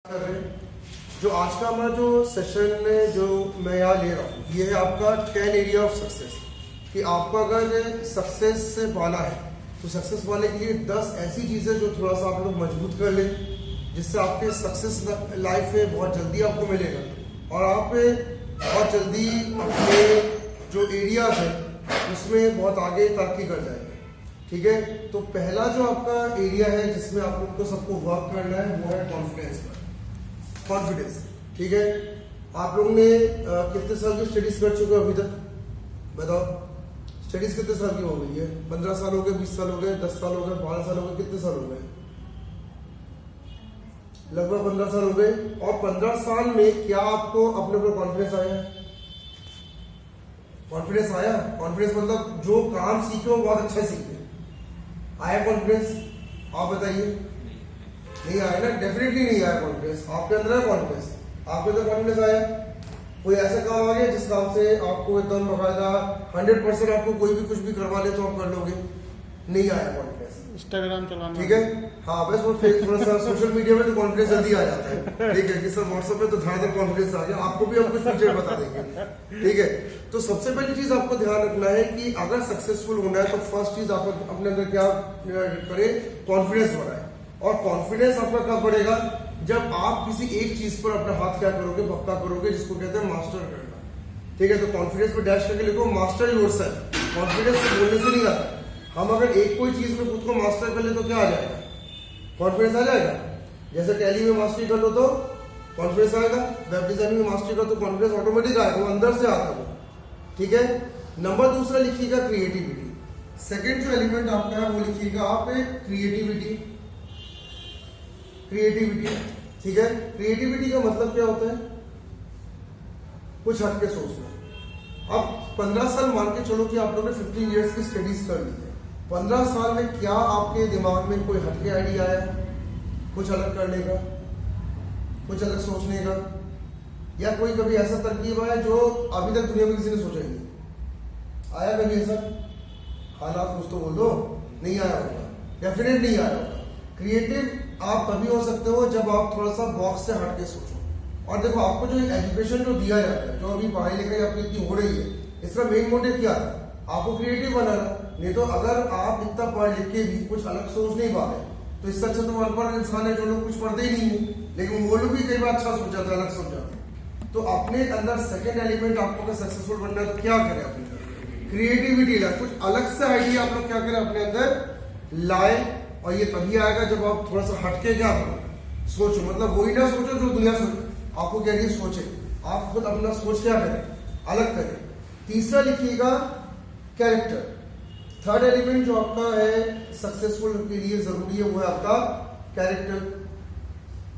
कर रहे हैं। जो आज का हमारा जो सेशन में जो मैं यहाँ ले रहा हूँ ये है आपका 10 एरिया ऑफ सक्सेस। कि आपको अगर सक्सेस से पाना है तो सक्सेस पाने के लिए 10 ऐसी चीज़ें जो थोड़ा सा आप लोग मजबूत कर लें जिससे आपके सक्सेस लाइफ में बहुत जल्दी आपको मिलेगा और आप बहुत जल्दी अपने जो एरियाज है उसमें बहुत आगे तरक्की कर जाएंगे। ठीक है, तो पहला जो आपका एरिया है जिसमें आप लोग को सबको वर्क करना है वो है कॉन्फिडेंस पर। कॉन्फिडेंस, ठीक है। आप लोगों ने कितने साल की स्टडीज कर चुके हो अभी तक? बताओ, स्टडीज कितने साल की हो गई है? 15 साल हो गए, 20 साल हो गए, 10 साल हो गए, 12 साल हो गए, कितने साल हो गए? लगभग 15 साल हो गए। और 15 साल में क्या आपको अपने ऊपर कॉन्फिडेंस आया? कॉन्फिडेंस आया? कॉन्फिडेंस मतलब जो काम सीखे हो बहुत अच्छा सीखे, आया कॉन्फिडेंस? आप बताइए। नहीं आया ना? डेफिनेटली नहीं आया कॉन्फिडेंस। आपके अंदर है कॉन्फिडेंस? आपके अंदर कॉन्फिडेंस आया? कोई ऐसा काम आ गया जिस काम से आपको एकदम बकायदा 100% आपको कोई भी कुछ भी करवा ले तो आप कर लोगे? नहीं आया कॉन्फिडेंस। इंस्टाग्राम चलाना, ठीक है, हाँ बस वो थोड़ा सा सोशल मीडिया में तो कॉन्फिडेंस जल्दी आ जाता है। ठीक है कि सर व्हाट्सएप में तो धड़ाधड़ कॉन्फिडेंस आ गया, आपको भी हम कुछ फीचर बता देंगे। ठीक है, तो सबसे पहली चीज आपको ध्यान रखना है कि अगर सक्सेसफुल होना है तो फर्स्ट चीज आप अपने अंदर क्या करें? कॉन्फिडेंस बढ़ाए। और कॉन्फिडेंस आपका कब बढ़ेगा? जब आप किसी एक चीज पर अपना हाथ क्या करोगे? पक्का करोगे, जिसको कहते हैं मास्टर करना। ठीक है, तो कॉन्फिडेंस पर डैश करके लिखो मास्टर योरसेल्फ। कॉन्फिडेंस से बोलने से नहीं आता। हम अगर एक कोई चीज में खुद को मास्टर कर ले तो क्या आ जाएगा? कॉन्फिडेंस आ जाएगा। जैसे टैली में मास्टरी कर लो तो कॉन्फिडेंस आएगा, वेब डिजाइनिंग में मास्टरी करो तो कॉन्फिडेंस ऑटोमेटिक आएगा, वो अंदर से आता है। ठीक है, नंबर दूसरा लिखिएगा क्रिएटिविटी। सेकंड जो एलिमेंट आपका है वो लिखिएगा आप क्रिएटिविटी। क्रिएटिविटी, ठीक है। क्रिएटिविटी का मतलब क्या होता है? कुछ हटके सोचना। अब 15 साल मान के चलो कि आप लोगों ने 15 इयर्स की स्टडीज कर ली है। 15 साल में क्या आपके दिमाग में कोई हटके आइडिया आया? कुछ अलग करने का, कुछ अलग सोचने का, या कोई कभी ऐसा तरकीब आया जो अभी तक दुनिया में किसी ने सोचा ही नहीं? आया कभी ऐसा? हालात कुछ तो बोल दो। नहीं आया होगा, डेफिनेट नहीं आया होगा। क्रिएटिव आप तभी हो सकते हो जब आप थोड़ा सा बॉक्स से हटके सोचो। और देखो, आपको जो एजुकेशन जो दिया जाता है, जो अभी पढ़ाई लिखाई आपकी इतनी हो रही है, इसका मेन मोटिव क्या है? आपको क्रिएटिव बनाना। नहीं तो अगर आप इतना पढ़ लिख के भी कुछ अलग सोच नहीं पा रहे तो इससे अच्छा तो अनपढ़ इंसान है जो लोग कुछ पढ़ते ही नहीं है, लेकिन वो लोग भी कई बार अच्छा सोच जाते हैं, अलग सोच जाते हैं। तो अपने अंदर सेकेंड एलिमेंट आपको अगर सक्सेसफुल बनना है तो क्या करें? अपने क्रिएटिविटी लाए, कुछ अलग से आइडिया आप लोग क्या करें अपने अंदर लाए। और ये तभी आएगा जब आप थोड़ा सा हटके क्या करो? सोचो। मतलब वही ना सोचो जो दुनिया आपको कह रही है सोचे, आप खुद अपना सोच क्या करें? अलग करें। तीसरा लिखिएगा कैरेक्टर। थर्ड एलिमेंट जो आपका है सक्सेसफुल के लिए जरूरी है वो है आपका कैरेक्टर।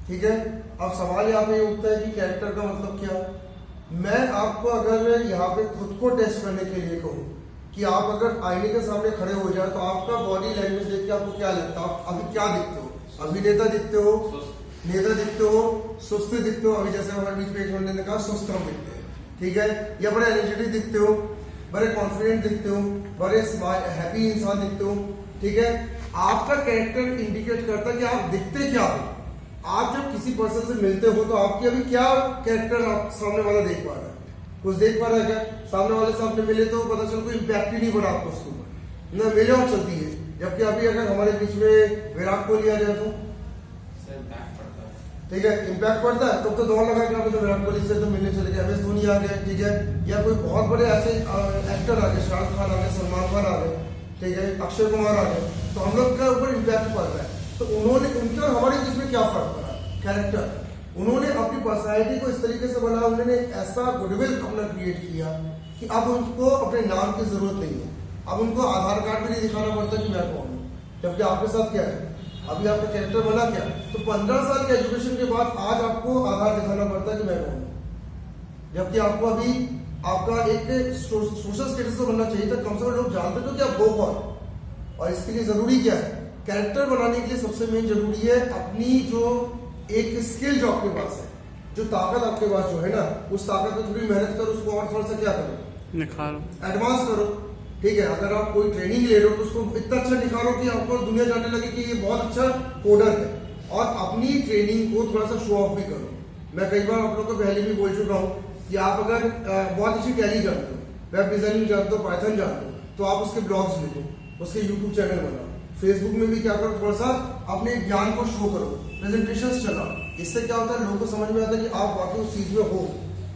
ठीक है, अब सवाल यहाँ पे उठता है कि कैरेक्टर का मतलब क्या? मैं आपको अगर यहाँ पे खुद को टेस्ट करने के लिए कहूँ कि आप अगर आईने के सामने खड़े हो जाए तो आपका बॉडी लैंग्वेज देख के आपको क्या लगता है? आप अभी क्या दिखते हो? अभिनेता दिखते हो, नेता दिखते हो, सुस्त दिखते हो? अभी जैसे हमारे बीच में एक बंदे ने कहा सुस्त हम दिखते हैं, ठीक है, या बड़े एनर्जेटिक दिखते हो, बड़े कॉन्फिडेंट दिखते हो, बड़े हैप्पी इंसान दिखते हो। ठीक है, आपका कैरेक्टर इंडिकेट करता है कि आप दिखते क्या हो। आप जब किसी पर्सन से मिलते हो तो आपकी अभी क्या कैरेक्टर आप सामने वाला देख पा रहा है? कुछ देख पा रहा है क्या? सामने वाले से आपने मिले तो पता चल कोई इम्पैक्ट ही नहीं पड़ा आपको उसके ऊपर, न मिले और चलती है। जबकि अभी अगर हमारे बीच में विराट कोहली आ जाए तो ठीक है, इम्पैक्ट पड़ता है। तब तो दौड़ लगा के तो विराट कोहली से तो मिलने चले गए, MS धोनी आ गए, ठीक है, या कोई बहुत बड़े ऐसे एक्टर आ गए, शाहरुख खान आ गए, सलमान खान आ गए, ठीक है, अक्षय कुमार आ गए, तो हम लोग के ऊपर इम्पैक्ट पड़ता है। तो उन्होंने उनके और हमारे बीच में क्या फर्क पड़ा? कैरेक्टर। उन्होंने अपनी पर्सनैलिटी को इस तरीके से बनाया, उन्होंने ऐसा गुडविल अपना क्रिएट किया कि अब उनको अपने नाम की जरूरत नहीं है। अब उनको आधार कार्ड भी नहीं दिखाना पड़ता कि मैं कौन हूँ। जबकि आपके साथ क्या है? अभी आपका कैरेक्टर बना क्या? तो 15 साल के एजुकेशन के बाद आज आपको आधार दिखाना पड़ता है कि मैं कौन हूँ। जबकि आपको अभी आपका एक सोशल स्टेटस तो बनना चाहिए था, कम से कम लोग जानते तो कि आप वो कौन। और इसके लिए जरूरी क्या है? कैरेक्टर बनाने के लिए सबसे मेन जरूरी है अपनी जो एक स्किल जो आपके पास है, जो ताकत आपके पास जो है ना, उस ताकत में थोड़ी मेहनत करो, उसको और थोड़ा सा क्या करो? निखारो, एडवांस करो। ठीक है, अगर आप कोई ट्रेनिंग ले रहे हो तो उसको इतना अच्छा निखारो कि आपको दुनिया जानने लगे कि ये बहुत अच्छा कोडर है। और अपनी ट्रेनिंग को थोड़ा सा शो ऑफ भी करो। मैं कई बार आप लोगों को पहले भी बोल चुका हूँ कि आप अगर बहुत अच्छी टैली जानते हो, वेब डिजाइनिंग जानते हो, पाइथन जानते हो, तो आप उसके ब्लॉग्स लिखो, उसके यूट्यूब चैनल बनाओ, फेसबुक में भी क्या करो, थोड़ा सा अपने ज्ञान को शो करो, प्रेजेंटेशन चलाओ। इससे क्या होता है, लोगों को समझ में आता है कि आप वाकई उस चीज में हो,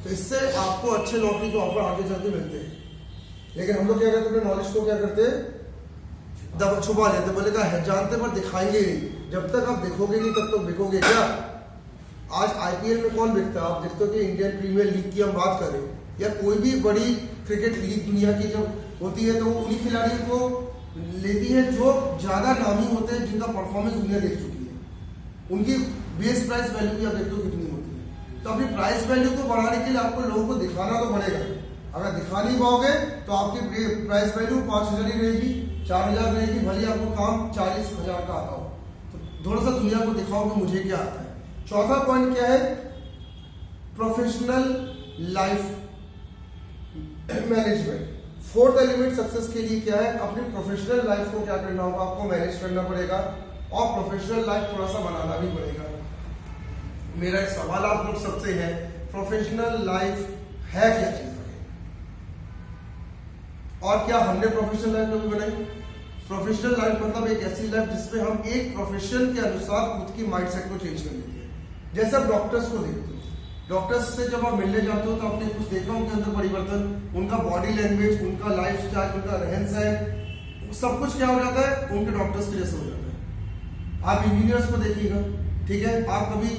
तो इससे आपको अच्छे नौकरी के ऑफर आगे चल के मिलते हैं। लेकिन हम लोग क्या करते हैं, अपने नॉलेज को क्या करते हैं, दबा छुपा लेते, बोले का है जानते पर दिखाएंगे नहीं। जब तक आप देखोगे नहीं तब तक बिकोगे क्या। आज आईपीएल में कौन बिकता है, आप देखते हो कि इंडियन प्रीमियर लीग की हम बात करें या कोई भी बड़ी क्रिकेट लीग दुनिया की जब होती है तो वो उन्हीं खिलाड़ियों को लेती है जो ज्यादा नामी होते हैं, जिनका परफॉर्मेंस दुनिया देख चुकी है। उनकी बेस प्राइस वैल्यू भी आप देखते हो कितनी होती है। तो अपनी प्राइस वैल्यू को बढ़ाने के लिए आपको लोगों को दिखाना तो पड़ेगा। अगर दिखा नहीं पाओगे तो आपकी प्राइस वैल्यू 5,000 ही रहेगी, 4,000 रहेगी, भले आपको काम 40,000 का आता हो। तो थोड़ा सा दुनिया को दिखाओ कि मुझे क्या आता है। चौथा पॉइंट क्या है, professional life management. Fourth element success के लिए क्या है, अपनी प्रोफेशनल लाइफ को क्या करना होगा, आपको मैनेज करना पड़ेगा और प्रोफेशनल लाइफ थोड़ा सा बनाना भी पड़ेगा। मेरा एक सवाल आप लोग सबसे है, प्रोफेशनल लाइफ है क्या चीज है और क्या हमने प्रोफेशनल लाइफ कभी बनाई? प्रोफेशनल लाइफ मतलब एक ऐसी लाइफ जिसमें हम एक प्रोफेशन के अनुसार खुद की माइंडसेट को चेंज कर लेते हैं। जैसे आप डॉक्टर्स को देखते हो, डॉक्टर्स से जब आप मिलने जाते हो तो आपने कुछ देखा उनके अंदर परिवर्तन, उनका बॉडी लैंग्वेज, उनका लाइफ स्टाइल, उनका रहन सहन, सब कुछ क्या हो जाता है, उनके डॉक्टर्स के जैसे हो जाता है। आप इंजीनियर्स को देखिएगा, ठीक है, आप कभी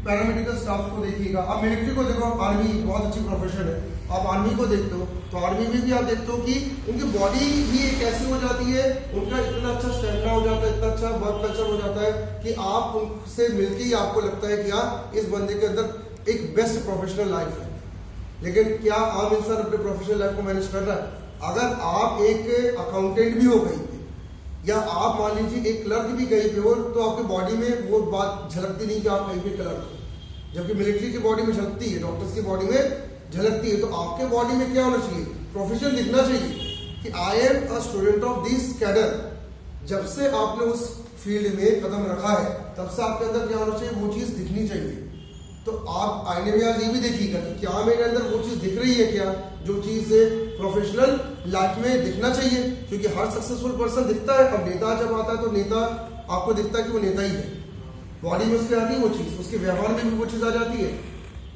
पैरामेडिकल स्टाफ को देखिएगा, आप मिलिट्री को देखो, आर्मी बहुत अच्छी प्रोफेशन है, आप आर्मी को देखते हो तो आर्मी में भी आप देखते हो कि उनकी बॉडी भी एक ऐसी हो जाती है, उनका इतना अच्छा स्टेमिना हो जाता है, इतना अच्छा वर्क कल्चर हो जाता है कि आप उनसे मिलके ही आपको लगता है कि यार इस बंदे के अंदर एक बेस्ट प्रोफेशनल लाइफ है। लेकिन क्या आम इंसान अपने प्रोफेशनल लाइफ को मैनेज कर रहा है? अगर आप एक अकाउंटेंट भी हो कहीं पे या आप मान लीजिए एक क्लर्क भी कहीं पे हो तो आपकी बॉडी में वो बात झलकती नहीं कि आप कहीं पे क्लर्क हो, जबकि मिलिट्री की बॉडी में झलकती है, डॉक्टर्स की बॉडी में झलकती है। तो आपके बॉडी में क्या होना चाहिए, प्रोफेशन दिखना चाहिए कि I am a student of this cadre. जब से आपने उस फील्ड में कदम रखा है तब से आपके अंदर क्या होना चाहिए, वो चीज दिखनी चाहिए। तो आप आईने में आज ये भी देखिएगा कि क्या मेरे अंदर वो चीज दिख रही है क्या, जो चीज प्रोफेशनल लाइफ में दिखना चाहिए। क्योंकि हर सक्सेसफुल पर्सन दिखता है। अब नेता जब आता है तो नेता आपको दिखता है कि वो नेता ही है, बॉडी में उसके आती है वो चीज, उसके व्यवहार में भी वो चीज आ जाती है,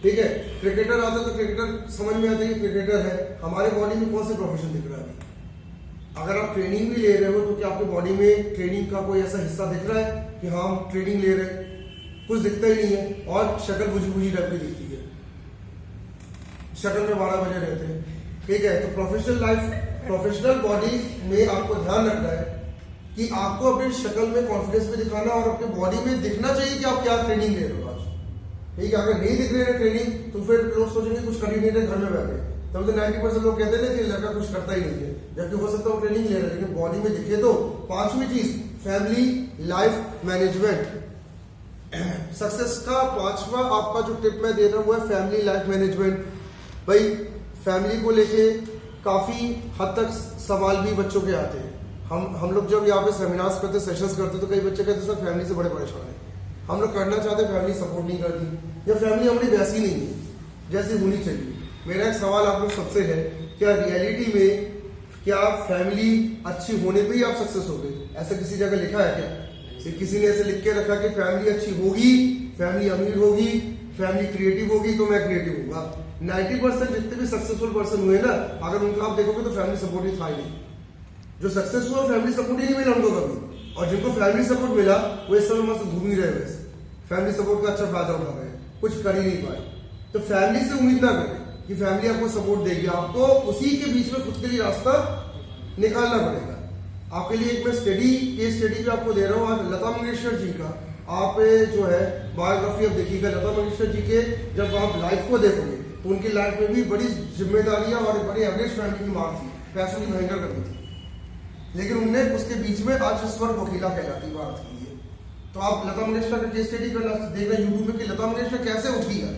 ठीक है। क्रिकेटर आता है तो क्रिकेटर समझ में आता है कि क्रिकेटर है। हमारे बॉडी में कौन से प्रोफेशन दिख रहा है? अगर आप ट्रेनिंग भी ले रहे हो तो क्या आपकी बॉडी में ट्रेनिंग का कोई ऐसा हिस्सा दिख रहा है कि हाँ हम ट्रेनिंग ले रहे हैं? कुछ दिखता ही नहीं है और शक्ल बुझी बुझी टाइप की दिखती है, शक्ल में 12 बजे रहते हैं, ठीक है। तो प्रोफेशनल लाइफ, प्रोफेशनल बॉडी में आपको ध्यान रखना है कि आपको अपनी शक्ल में कॉन्फिडेंस भी दिखाना और अपनी बॉडी में दिखना चाहिए कि आप क्या ट्रेनिंग ले रहे हो आज, ठीक है। अगर नहीं दिख रहे हैं ट्रेनिंग तो फिर लोग सोचेंगे कुछ कर ही नहीं रहे, घर में बैठे। तब तो 90% लोग कहते हैं कि लड़का कुछ करता ही नहीं है, जबकि हो सकता है वो ट्रेनिंग ले रहे हैं लेकिन बॉडी में दिखे तो। पांचवी चीज, फैमिली लाइफ मैनेजमेंट। सक्सेस का पांचवा आपका जो टिप मैं दे रहा हूं वो है फैमिली लाइफ मैनेजमेंट। भाई फैमिली को लेके काफी हद तक सवाल भी बच्चों के आते हैं। हम लोग जब यहाँ पे सेमिनार्स करते, सेशंस करते तो कई बच्चे कहते सर फैमिली से बड़े परेशान है, हम लोग करना चाहते हैं, फैमिली सपोर्ट नहीं करती या फैमिली हमारी वैसी नहीं है जैसी होनी चाहिए। मेरा एक सवाल आप लोग सबसे है, क्या रियलिटी में क्या फैमिली अच्छी होने पे ही आप सक्सेस हो गए? ऐसा किसी जगह लिखा है क्या? किसी ने ऐसे लिख के रखा कि फैमिली अच्छी होगी, फैमिली अमीर होगी, फैमिली क्रिएटिव होगी तो मैं क्रिएटिव होगा। 90% जितने भी सक्सेसफुल पर्सन हुए ना, अगर उनका आप देखोगे तो फैमिली सपोर्ट ही था ही नहीं। जो सक्सेस हुआ फैमिली सपोर्ट ही नहीं मिला उनको कभी, और जिनको फैमिली सपोर्ट मिला वो इस समय मस्त घूम ही रहे वैसे, फैमिली सपोर्ट का अच्छा फायदा उठा रहे, कुछ कर ही नहीं पाए। तो फैमिली से उम्मीद ना करें कि फैमिली आपको सपोर्ट देगी, आपको उसी के बीच में खुद के लिए रास्ता निकालना पड़ेगा। आपके लिए एक मैं केस स्टडी भी आपको दे रहा हूँ आज लता मंगेशकर जी का। आप जो है बायोग्राफी अब देखिएगा लता मंगेशकर जी के, जब आप लाइफ को देखोगे तो उनकी लाइफ में भी बड़ी जिम्मेदारियां और बड़ी एवरेज फैमिली की मार थी, पैसों की भयंकर कमी थी, लेकिन उनने उसके बीच में आज स्वर्ग वकीला कहलाती भारत के लिए। तो आप लता मंगेशकर का केस स्टडी करना देख रहे यूट्यूब में कि लता मंगेशकर कैसे उठी है,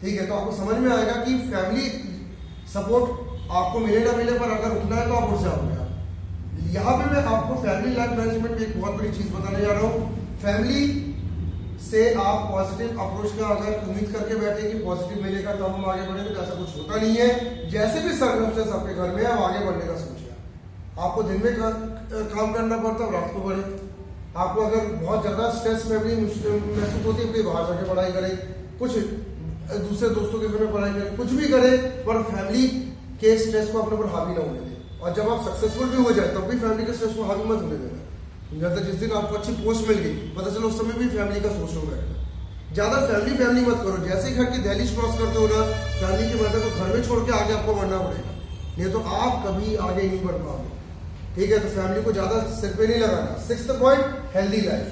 ठीक है। तो आपको समझ में आएगा कि फैमिली सपोर्ट आपको मिले ना मिले पर अगर उठना है तो आप उठ जाओगे। यहाँ पे मैं आपको फैमिली लाइफ मैनेजमेंट की एक बहुत बड़ी चीज बताने जा रहा हूँ। फैमिली से आप पॉजिटिव अप्रोच का अगर उम्मीद करके बैठे कि पॉजिटिव मिलेगा तब हम आगे बढ़ेंगे, तो ऐसा कुछ होता नहीं है। जैसे भी सर्कमस्टेंस आपके घर में है, आप आगे बढ़ने का सोचिए। आपको दिन में काम करना पड़ता है, रात को बढ़े। आपको अगर बहुत ज्यादा स्ट्रेस फैमिली महसूस होती है, अपनी बाहर जाके पढ़ाई करें, कुछ दूसरे दोस्तों के घर में पढ़ाई करें, कुछ भी करें, पर फैमिली के स्ट्रेस को अपने ऊपर हावी ना होने दें। और जब आप सक्सेसफुल भी हो जाए तब भी फैमिली के स्ट्रेस को हावी मत होने देना। जिस दिन आपको अच्छी पोस्ट मिल गई, पता चलो उस समय भी फैमिली का सोच लो बैठे। ज्यादा फैमिली मत करो। जैसे ही घर की दहलीज क्रॉस करते हो ना, फैमिली के मैटर को घर में छोड़ के आगे आपको बढ़ना पड़ेगा, नहीं तो आप कभी आगे नहीं बढ़ पाओगे। ठीक है, तो फैमिली को ज्यादा सिर पे नहीं लगाना। 6th point, healthy life.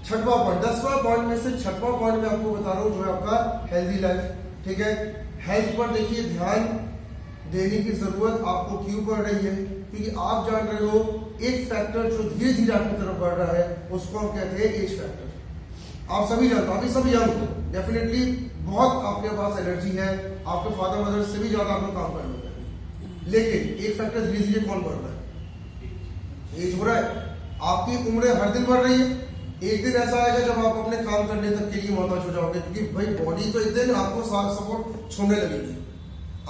6वां पॉइंट, 10वां पॉइंट में से 6वां पॉइंट में आपको बता रहा हूं, जो है आपका हेल्दी लाइफ। ठीक है, हेल्थ पर देखिए ध्यान देने की जरूरत आपको क्यों पड़ रही है, क्योंकि आप जान रहे हो एक फैक्टर जो धीरे धीरे आपकी तरफ बढ़ रहा है, उसको हम कहते हैं एज फैक्टर। आप सभी जानते हो, अभी सब यंग हो, डेफिनेटली बहुत आपके पास एनर्जी है, आपके फादर मदर से भी ज्यादा आपको काम करना है, लेकिन एक फैक्टर धीरे धीरे कौन बढ़ रहा है? एज हो रहा है। आपकी उम्र हर दिन बढ़ रही है। एक दिन ऐसा आएगा जब आप अपने काम करने तक के लिए मोहताज हो जाओगे, क्योंकि भाई बॉडी तो एक दिन आपको साथ सपोर्ट छोड़ने लगेगी।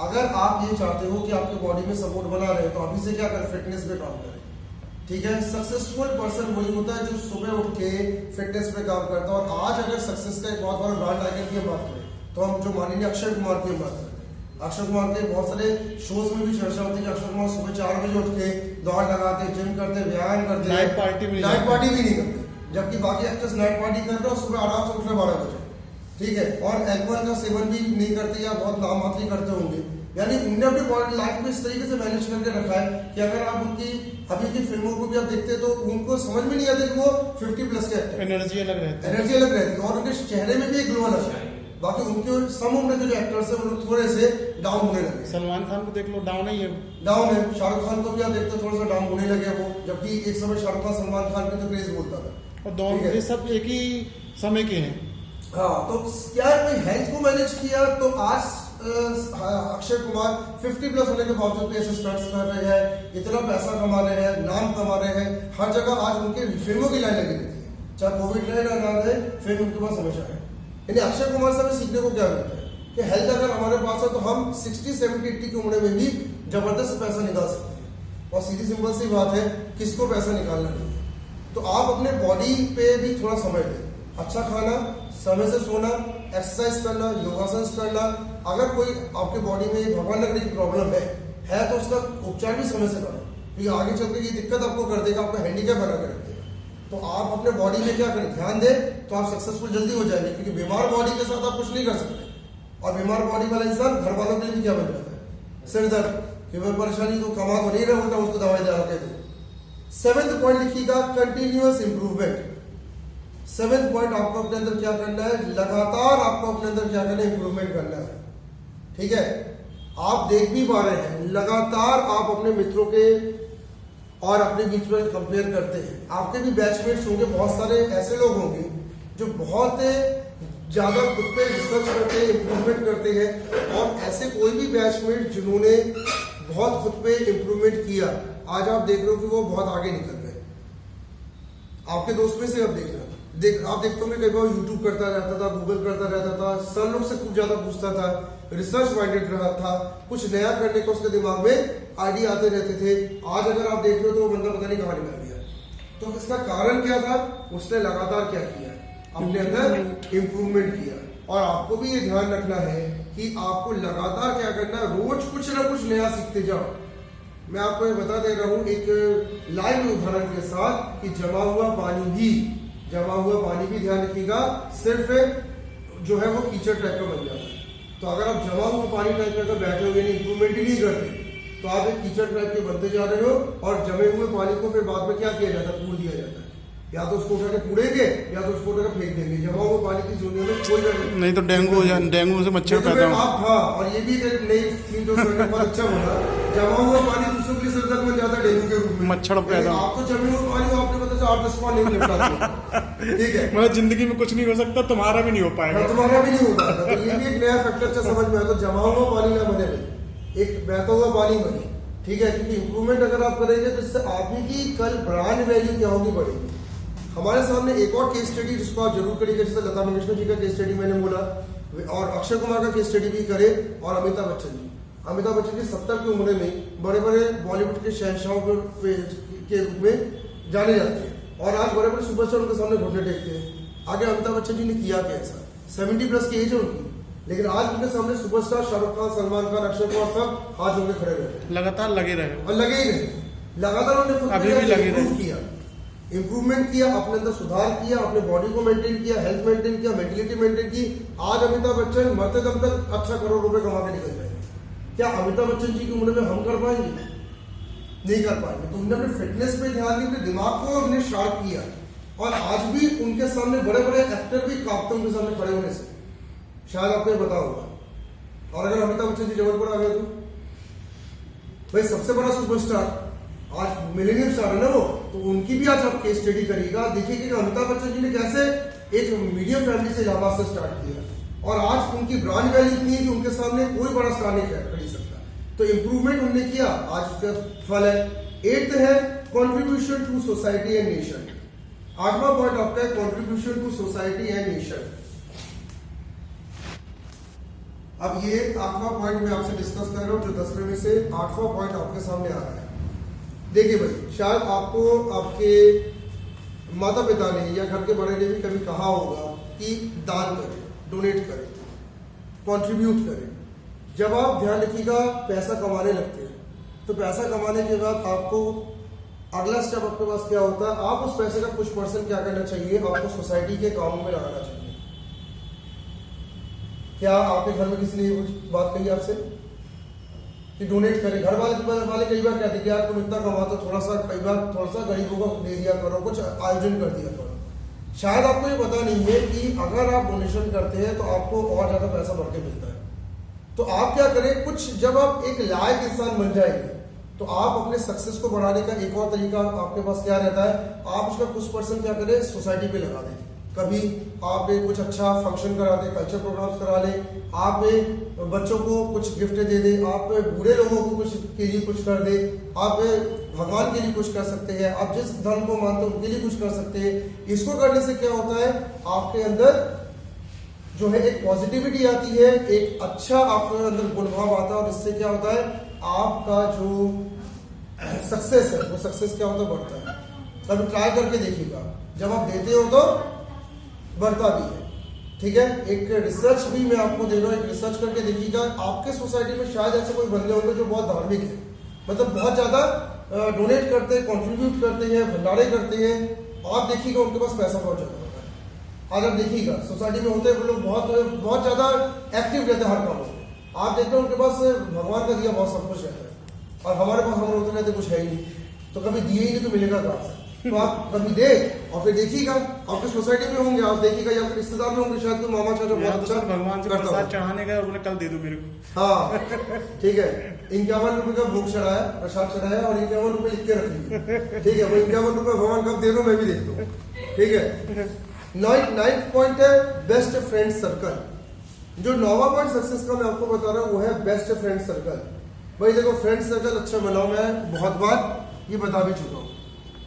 अगर आप ये चाहते हो कि आपके बॉडी में सपोर्ट बना रहे, तो अभी से क्या करें, फिटनेस पे काम करें। ठीक है, सक्सेसफुल पर्सन वही होता है जो सुबह उठ के फिटनेस पे काम करता है। और आज अगर सक्सेस का एक बहुत बड़ा ब्रांड आइकन की बात करें, तो हम जो माननीय अक्षय कुमार की बात करते हैं। अक्षय कुमार के बहुत सारे शोज में भी चर्चा होती है कि अक्षय कुमार सुबह 4 बजे उठ के दौड़ लगाते, जिम करते, व्यायाम करते, नाइट पार्टी भी नहीं करते, जबकि बाकी एक्टर्स नाइट पार्टी कर रहे हो, सुबह आराम से उठ रहे 12 बजे। ठीक है, और अल्कोहल का सेवन भी नहीं करते या बहुत नाम मात्र करते होंगे। यानी उन्होंने अपनी बॉडी लाइफ में इस तरीके से मैनेज करके रखा है कि अगर आप उनकी अभी की फिल्मों को भी आप देखते हैं, तो उनको समझ में नहीं आता कि वो 50+ के एक्टर। एनर्जी अलग रहती है और उनके चेहरे में भी एक ग्लो अलग है। बाकी उनके सम उम्र के जो एक्टर्स हैं, वो लोग थोड़े से डाउन होने लगे। सलमान खान को देख लो, डाउन ही है। डाउन है। शाहरुख खान को भी आप देखते हो थोड़ा सा डाउन होने लगे वो, जबकि एक समय शाहरुख खान सलमान खान के तो क्रेज बोलता था। और दोनों ये सब एक ही समय के हैं। हाँ, तो क्या कोई हेल्थ को मैनेज किया, तो आज अक्षय कुमार 50+ होने के बावजूद ऐसे स्टंट्स कर रहे हैं, इतना पैसा कमा रहे हैं, नाम कमा रहे हैं, हर जगह आज उनके फिल्मों की लाइन लगी रहती है, चाहे कोविड रहे ना ना रहे, फिल्म उनके पास हमेशा है। यानी अक्षय कुमार से हमें सीखने को क्या मिलता है कि हेल्थ अगर हमारे पास है, तो हम 60, 70, 80 की उम्र में भी जबरदस्त पैसा निकाल सकते हैं। और सीधी सिंपल सी बात है, किसको पैसा निकालना नहीं है। तो आप अपने बॉडी पे भी थोड़ा समय दें। अच्छा खाना, समय से सोना, एक्सरसाइज करना, योगासन करना। अगर कोई आपके बॉडी में भगवान लगने की प्रॉब्लम है तो उसका उपचार भी समय से करें, क्योंकि आगे चल के ये दिक्कत आपको कर देगा, आपको हैंडीकैप बना के रख देगा। तो आप अपने बॉडी में क्या करें, ध्यान दें, तो आप सक्सेसफुल जल्दी हो जाएंगे। क्योंकि बीमार बॉडी के साथ आप कुछ नहीं कर सकते, और बीमार बॉडी वाला इंसान घर वालों के लिए भी क्या बन जाता है, सिर दर्द, फीवर, परेशानी। तो कमा तो नहीं रहा होता, उसको दवाई दे के दो। 7th पॉइंट लिखिएगा, कंटिन्यूअस इंप्रूवमेंट। 7th पॉइंट आपको अपने अंदर क्या करना है, लगातार आपको अपने अंदर क्या करना है, इंप्रूवमेंट करना है। ठीक है, आप देख भी पा रहे हैं, लगातार आप अपने मित्रों के और अपने बीच में कंपेयर करते हैं। आपके भी बैचमेट्स होंगे, बहुत सारे ऐसे लोग होंगे जो बहुत ज्यादा खुद पे रिसर्च करते हैं, इंप्रूवमेंट करते हैं। और ऐसे कोई भी बैचमेट जिन्होंने बहुत खुद पे इंप्रूवमेंट किया, आज आप देख रहे हो कि वो बहुत आगे निकल गए। आपके दोस्त में से आप आप देखते होंगे, कई बार यूट्यूब करता रहता था, गूगल करता रहता था, सर लोग से खूब ज्यादा पूछता था, रिसर्च माइंडेड रहा था, कुछ नया करने का उसके दिमाग में आइडिया आते रहते थे। आज अगर आप देख रहे हो तो वो बंदा पता नहीं कहां निकल गया। तो इसका कारण क्या था, उसने लगातार क्या किया, अपने अंदर इंप्रूवमेंट किया। और आपको भी ये ध्यान रखना है कि आपको लगातार क्या करना है, रोज कुछ ना कुछ नया सीखते जाओ। मैं आपको ये बता दे रहा हूं एक लाइव उदाहरण के साथ कि जमा हुआ पानी भी ध्यान रखिएगा, सिर्फ जो है वो कीचड़ टाइप का बन जाता है। तो अगर आप जमा हुआ पानी टाइप का बैठे हुए नहीं, इंप्रूवमेंट ही नहीं करते, तो आप एक कीचड़ टाइप के बनते जा रहे हो। और जमे हुए पानी को फिर बाद में क्या किया जाता है, कूड़ दिया जाता है। या तो उसको उठा के कूड़ेंगे, या तो उसको उठा के फेंक देंगे। जमा हुए पानी की दुनिया में कोई नहीं तो डेंगू से मच्छर पैदा हो। हाँ, और ये भी एक नई थी जो सर ने बहुत अच्छा बोला, जमा हुआ पानी दूसरों के लिए सिरदर्द बन जाता है डेंगू के रूप में, मच्छर पैदा। आप तो जमे हुए पानी आपने पता 8-10 पानी में निपटा दिया। ठीक है, मतलब जिंदगी में कुछ नहीं हो सकता, तुम्हारा भी नहीं हो पाएगा। तुम्हारा भी नहीं हो पाएगा। तो ये भी एक नया फैक्टर समझ में आया। तो जमा हुआ पानी ना बने, एक बहता हुआ पानी बने। ठीक है, क्योंकि इंप्रूवमेंट अगर आप करेंगे तो इससे आप ही की कल ब्रांड वैल्यू क्या होगी, बढ़ेगी। हमारे सामने एक और केस स्टडी जिसको आप जरूर करिएगा, जैसे लता मंगेशकर जी का केस स्टडी मैंने बोला, और अक्षय कुमार का केस स्टडी भी करे, और अमिताभ बच्चन जी। अमिताभ बच्चन जी 70 की उम्र में बड़े बड़े बॉलीवुड के शहंशाहों के रूप में जाने जाते हैं, और आज बड़े बड़े सुपरस्टार उनके सामने घुटने टेकते हैं। आगे अमिताभ बच्चन जी ने किया क्या ऐसा? 70+ की एज है उनकी, लेकिन आज उनके सामने सुपरस्टार शाहरुख खान, सलमान खान, अक्षय कुमार सब हाथ जोड़ के खड़े रहते हैं, लगातार लगे रहे और लगे ही रहे। लगातार उन्होंने अभी भी लगे रहे, किया, इंप्रूवमेंट किया, अपने अंदर सुधार किया, अपने बॉडी को मेंटेन किया, हेल्थ मेंटेन किया, मेंटलिटी मेंटेन की। आज अमिताभ बच्चन मरते दम तक अच्छा करोड़ रुपए कमा के निकल जाएंगे। क्या अमिताभ बच्चन जी की उम्र में हम कर पाएंगे? नहीं कर पाएंगे। तो उन्होंने अपने फिटनेस पे ध्यान दिया, अपने दिमाग को हमने शार्प किया, और आज भी उनके सामने बड़े बड़े एक्टर भी कांपते उनके सामने खड़े होने से, शायद आपको ये पता होगा। और अगर अमिताभ बच्चन जी जबलपुर आ गए तो भाई सबसे बड़ा सुपरस्टार, आज मिलेनियम स्टार है ना वो, तो उनकी भी आज आप केस स्टडी करिएगा, देखिएगा कि अमिताभ बच्चन जी ने कैसे एक मीडियम फैमिली से इलाहाबाद से स्टार्ट किया, और आज उनकी ब्रांड वैल्यू इतनी है कि उनके सामने कोई बड़ा स्टार नहीं खड़ी सकता। तो इंप्रूवमेंट उन्होंने किया, आज उसका फल है। 8th है contribution to society and nation. 8वां पॉइंट आपका है contribution to society and nation. अब ये 8वां पॉइंट मैं आपसे डिस्कस कर रहा हूं, जो 10वें में से 8वां पॉइंट आपके सामने आ रहा है। देखिए भाई, शायद आपको आपके माता पिता ने या घर के बड़े ने भी कभी कहा होगा कि दान करें, डोनेट करें, कंट्रीब्यूट करें। जब आप ध्यान रखिएगा पैसा कमाने लगते हैं, तो पैसा कमाने के बाद आपको अगला स्टेप आपके पास क्या होता है? आप उस पैसे का कुछ % क्या करना चाहिए? आपको सोसाइटी के कामों में लगाना चाहिए। क्या आपके घर में किसी ने कुछ बात कही आपसे कि डोनेट करें? घर वाले कई बार कहते हैं कि यार तुम इतना कमाते हो, थोड़ा सा गरीबों को दे दिया करो, कुछ आयोजन कर दिया करो। शायद आपको ये पता नहीं है कि अगर आप डोनेशन करते हैं तो आपको और ज्यादा पैसा बढ़ के मिलता है। तो आप क्या करें, कुछ जब आप एक लायक इंसान बन जाएंगे तो आप अपने सक्सेस को बढ़ाने का एक और तरीका आपके पास क्या रहता है? आप उसका कुछ % क्या करें, सोसाइटी पे लगा दें। कभी आप कुछ अच्छा फंक्शन करा दें, कल्चर प्रोग्राम्स करा लें, आप बच्चों को कुछ गिफ्ट दे दें, आप बूढ़े लोगों को कुछ के लिए कुछ कर दें, आप भगवान के लिए कुछ कर सकते हैं, आप जिस धर्म को मानते हैं उनके लिए कुछ कर सकते हैं। इसको करने से क्या होता है, आपके अंदर जो है एक पॉजिटिविटी आती है, एक अच्छा आपके अंदर गुणभाव आता है, और इससे क्या होता है, आपका जो सक्सेस है वो सक्सेस क्या होता है, बढ़ता है। कभी ट्राई करके देखिएगा, जब आप देते हो तो बढ़ता भी है। ठीक है, एक रिसर्च भी मैं आपको दे रहा हूँ, एक रिसर्च करके देखिएगा। आपके सोसाइटी में शायद ऐसे कोई बंदे होंगे जो बहुत धार्मिक है, मतलब बहुत ज्यादा डोनेट करते हैं, कंट्रीब्यूट करते हैं, भंडारे करते हैं। आप देखिएगा उनके पास पैसा बहुत ज्यादा होता है। आज आप देखिएगा सोसाइटी में होते हैं वो लोग बहुत ज्यादा एक्टिव रहते हैं हर काम में। आप देखते हैं उनके पास भगवान का दिया बहुत सब कुछ रहता है, और हमारे पास हम होते रहते कुछ है ही नहीं, तो कभी दिए ही नहीं तो मिलेगा कहाँ से? तो आप कभी दे, और फिर देखिएगा आपके सोसाइटी में होंगे, आप देखिएगा, या फिर रिश्तेदार में होंगे, शायद कोई मामा चाचा बहुत अच्छा भगवान से प्रसाद चढ़ाने का, उन्हें कल दे दो मेरे को। हाँ ठीक है, 51 रुपए का भोग चढ़ाया, प्रसाद चढ़ाया, और 51 रुपए लिख के रख लीजिए। ठीक है, वो 51 रुपए भगवान कब दे दो मैं भी देख दूँ। ठीक है, 9th पॉइंट है बेस्ट फ्रेंड सर्कल। जो 9वां पॉइंट सक्सेस का मैं आपको बता रहा हूँ वो है बेस्ट फ्रेंड सर्कल। भाई देखो, फ्रेंड सर्कल अच्छा बनाओ, मैं बहुत बार ये बता भी चुका हूँ।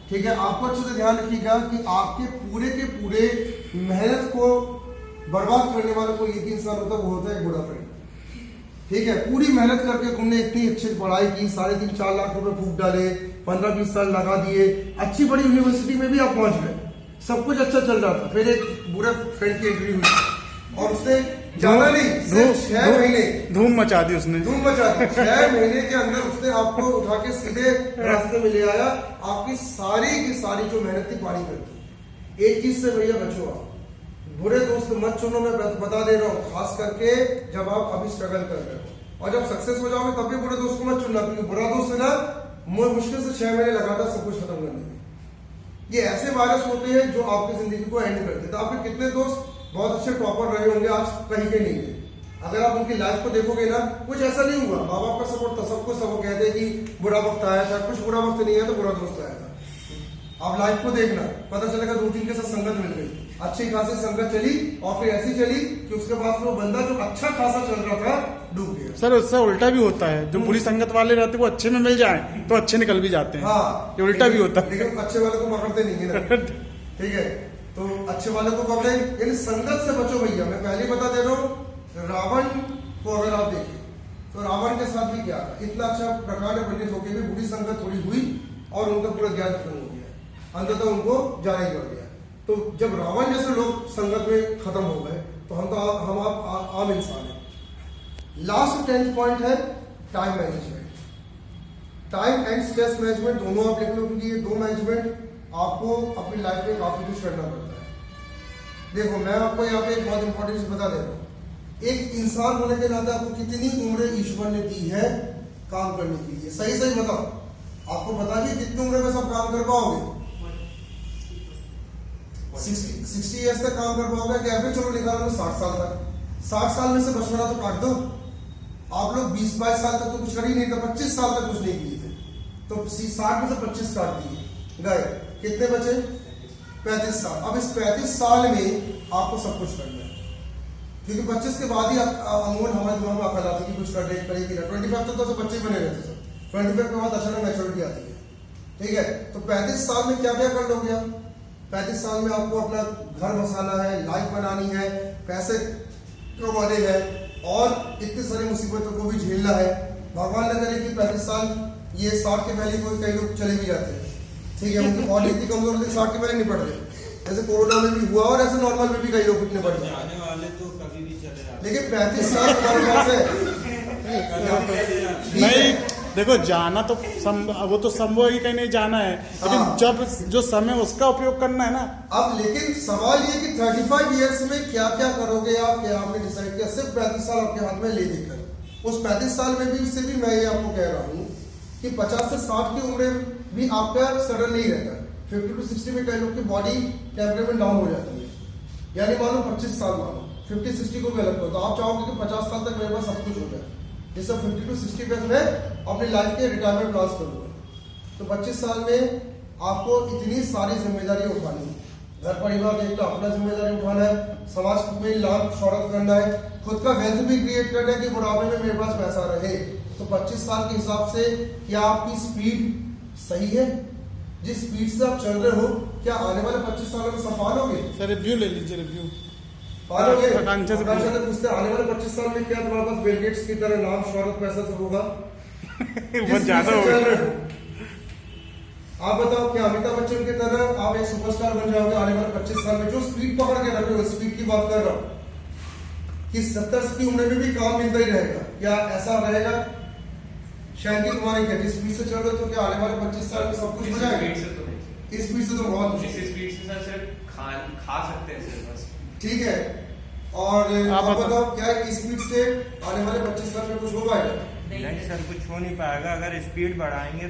ठीक है, आपको अच्छे से ध्यान रखिएगा कि आपके पूरे के पूरे मेहनत को बर्बाद करने वाला कोई एक इंसान होता है, वो होता है एक बुरा फ्रेंड। ठीक है, पूरी मेहनत करके तुमने इतनी अच्छी पढ़ाई की, 3.5-4 लाख रुपए फूक डाले, 15-20 साल लगा दिए, अच्छी बड़ी यूनिवर्सिटी में भी आप पहुंच गए, सब कुछ अच्छा चल रहा था, फिर एक बुरा फ्रेंड की एंट्री हुई और उसने ज्यादा नहीं, सिर्फ 6 महीने धूम मचा दी उसने। 6 महीने के अंदर उसने आपको उठा के सीधे रास्ते में ले आया, आपकी सारी की सारी जो मेहनत थी पानी कर दी। एक चीज से भैया बचो, आप बुरे दोस्त मत चुनो, मैं बता दे रहा हूँ, खास करके जब आप अभी स्ट्रगल कर रहे हो। और जब सक्सेस हो जाओगे तब भी बुरे दोस्त को मत चुनना, क्योंकि बुरा दोस्त है ना, मुश्किल से 6 महीने लगातार सब कुछ खत्म करने में। ये ऐसे वायरस होते हैं जो आपकी जिंदगी को एंड कर देते हैं। आपके कितने दोस्त बहुत अच्छे टॉपर रहे होंगे, आज कहीं के नहीं है। अगर आप उनकी लाइफ को देखोगे ना, कुछ ऐसा नहीं हुआ, माँ बाप का सपोर्ट था, सब कुछ सब कहते हैं कि बुरा वक्त आया था, कुछ बुरा वक्त नहीं है तो बुरा दोस्त आया था। आप लाइफ को देखना, पता चलेगा 2-3 के साथ संगत मिल गई, अच्छी खासी संगत चली, और फिर ऐसी चली कि उसके बाद वो बंदा जो अच्छा खासा चल रहा था डूब गया। सर उससे उल्टा भी होता है, जो बुरी संगत वाले रहते वो अच्छे में मिल जाए तो अच्छे निकल भी जाते हैं। हाँ, ये उल्टा भी होता है, लेकिन अच्छे वाले को पकड़ते नहीं है ना। ठीक है, तो अच्छे वाले को पकड़े, इन संगत से बचो भैया। मैं पहले ही बता दे रहा हूँ, रावण को अगर आप देखें तो रावण के साथ भी क्या था, इतना अच्छा प्रकांड पंडित होकर भी बुरी संगत थोड़ी हुई और उनका पूरा ज्ञान खत्म हो गया, अंततः उनको जाना ही पड़ गया। तो जब रावण जैसे लोग संगत में खत्म हो गए तो हम आप आम इंसान हैं। लास्ट 10th पॉइंट है time management. Time and stress management दोनों आप लिख लो, क्योंकि ये दो मैनेजमेंट आपको अपनी लाइफ में काफी कुछ करना पड़ता है। देखो मैं आपको यहाँ पे एक बहुत इंपॉर्टेंट चीज बता दे रहा हूँ, एक इंसान होने के नाते आपको कितनी उम्र ईश्वर ने दी है काम करने के लिए, सही सही बताओ। आपको बता दिए कितनी उम्र में सब काम कर पाओगे? 60 ईयर्स तक काम कर पाओगे कि एवरेज चलो निकालो 60 साल तक। 60 साल में से बचपना तो काट दो। आप लोग 20-22 साल तक तो कुछ कर ही नहीं था, 25 साल तक कुछ नहीं किए थे, तो 60 में से 25 काट दिए गए, कितने बचे? 35 साल। अब इस 35 साल में आपको सब कुछ करना है, क्योंकि 25 के बाद ही अमूमन हमारे दिमाग में अकल आती है कि कुछ कर करेगी ना। 25 तक तो सब बच्चे बने रहते सब, 25 के बाद अचानक मैच्योरिटी आती है, ठीक है। तो 35 साल में क्या क्या कर लोगे आप? 35 साल में आपको अपना घर बसाना है, लाइफ बनानी है, पैसे कमाने हैं और इतनी सारी मुसीबतों को भी झेलना है। भगवान न करे कि 35 साल ये 60 के पहले कोई कई लोग चले भी जाते हैं, ठीक है, उनकी बॉडी इतनी कमजोर होती है 60 के पहले नहीं पड़ रहे, जैसे कोरोना में भी हुआ और ऐसे नॉर्मल में भी कई लोग इतने बढ़ गए। आने वाले तो कभी भी चले जाते, लेकिन 35 साल हमारे पास है नहीं, देखो जाना तो वो तो संभव है कि कहीं नहीं जाना है, लेकिन हाँ। जब जो समय उसका उपयोग करना है ना। अब लेकिन सवाल ये कि 35 इयर्स में क्या क्या करोगे आप, क्या आपने डिसाइड किया? सिर्फ 35 साल आपके हाथ में ले देकर, उस 35 साल में भी से भी मैं ये आपको कह रहा हूँ कि 50 से 60 की उम्र भी आपका सडन नहीं रहता। 50 to 60 में कई लोग की बॉडी टेम्परेचर डाउन हो जाती है, यानी मानो 25 साल मानो 50-60 को भी अलग करो, तो आप चाहोगे कि 50 साल तक मेरे पास सब कुछ हो जाए, ये सब 50 to 60 प्लस में अपनी लाइफ के रिटायरमेंट प्लान करूंगा। तो 25 साल में आपको इतनी सारी जिम्मेदारी उठानी है, घर परिवार देख लो, अपना जिम्मेदारी उठाना है, समाज में लाभ शौहरत करना है, खुद का वेल्थ भी क्रिएट करना है कि बुढ़ापे में मेरे पास पैसा रहे। तो 25 साल के हिसाब से क्या आपकी स्पीड सही है? जिस स्पीड से आप चल रहे हो, क्या आने वाले 25 सालों में सब पालोगे? सर रिव्यू ले लीजिए, रिव्यू पालोगे? आकांक्षा से पूछते आने वाले 25 साल में क्या तुम्हारे पास बिल गेट्स की तरह नाम शौहरत पैसा सब होगा? बहुत ज्यादा हो गया। आप बताओ क्या अमिताभ बच्चन की तरह आप एक सुपरस्टार बन जाओगे आने वाले 25 साल में? जो स्पीड पकड़ के रखे हो, स्पीड की बात कर रहा हूँ कि 70 की उम्र में भी काम मिलता ही रहेगा, क्या ऐसा रहेगा? शायद तुम्हारे क्या जिस स्पीड से चल रहे हो, तो क्या आने वाले 25 साल में सब कुछ हो जाएगा? इस स्पीड से तो बहुत खा सकते हैं सिर्फ बस। ठीक है। और आप बताओ क्या इस स्पीड से आने वाले 25 साल में कुछ हो पाएगा? नहीं सर, कुछ हो नहीं पाएगा। अगर स्पीड बढ़ाएंगे